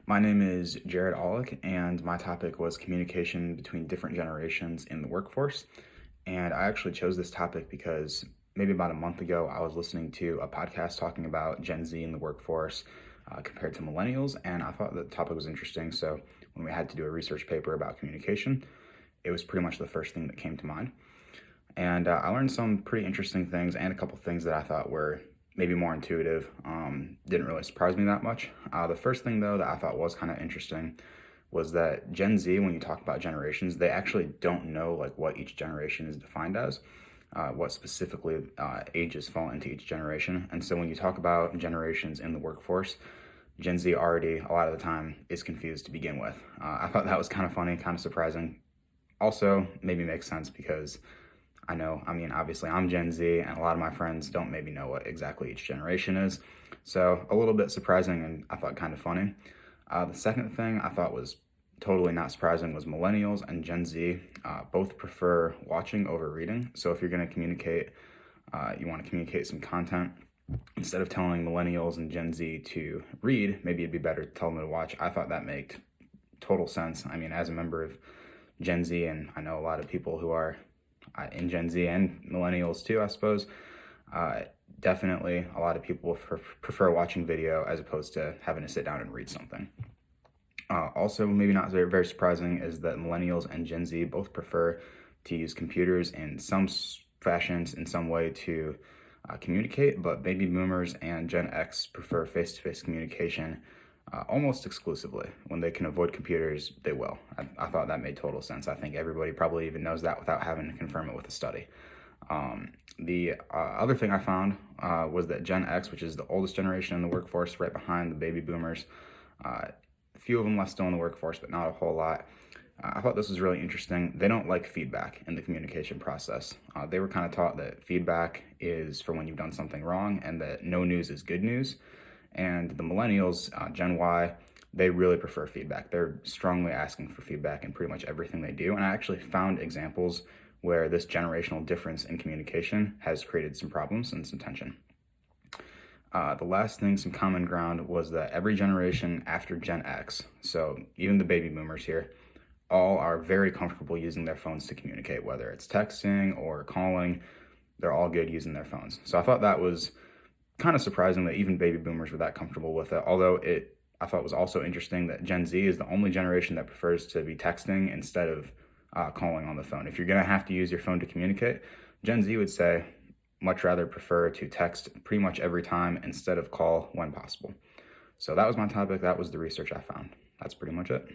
My name is Jared Aulick, and my topic was communication between different generations in the workforce. And I actually chose this topic because maybe about a month ago, I was listening to a podcast talking about Gen Z in the workforce compared to millennials, and I thought the topic was interesting. So when we had to do a research paper about communication, it was pretty much the first thing that came to mind. And I learned some pretty interesting things and a couple things that I thought were maybe more intuitive. Didn't really surprise me that much. The first thing, though, that I thought was kind of interesting was that Gen Z, when you talk about generations, they actually don't know like what each generation is defined as, what specifically ages fall into each generation. And so when you talk about generations in the workforce, Gen Z already, a lot of the time, is confused to begin with. I thought that was kind of funny, kind of surprising. Also, maybe makes sense because obviously I'm Gen Z, and a lot of my friends don't maybe know what exactly each generation is. So a little bit surprising, and I thought kind of funny. The second thing I thought was totally not surprising was millennials and Gen Z both prefer watching over reading. So if you're going to communicate, you want to communicate some content, instead of telling millennials and Gen Z to read, maybe it'd be better to tell them to watch. I thought that made total sense. I mean, as a member of Gen Z, and I know a lot of people who are in Gen Z and millennials too, I suppose. Uh, Definitely, a lot of people prefer watching video as opposed to having to sit down and read something. Also, maybe not very surprising, is that millennials and Gen Z both prefer to use computers in some fashions, in some way to communicate, but baby boomers and Gen X prefer face-to-face communication almost exclusively. When they can avoid computers, they will. I thought that made total sense. I think everybody probably even knows that without having to confirm it with a study. The other thing I found was that Gen X, which is the oldest generation in the workforce, right behind the baby boomers, a few of them left still in the workforce, but not a whole lot. I thought this was really interesting. They don't like feedback in the communication process. They were kind of taught that feedback is for when you've done something wrong, and that no news is good news. And the millennials, Gen Y, they really prefer feedback. They're strongly asking for feedback in pretty much everything they do. And I actually found examples where this generational difference in communication has created some problems and some tension. The last thing, some common ground, was that every generation after Gen X, so even the baby boomers here, all are very comfortable using their phones to communicate, whether it's texting or calling. They're all good using their phones. So I thought that was kind of surprising that even baby boomers were that comfortable with it. Although I thought it was also interesting that Gen Z is the only generation that prefers to be texting instead of calling on the phone. If you're going to have to use your phone to communicate, Gen Z would say much rather prefer to text pretty much every time instead of call when possible. So that was my topic. That was the research I found. That's pretty much it.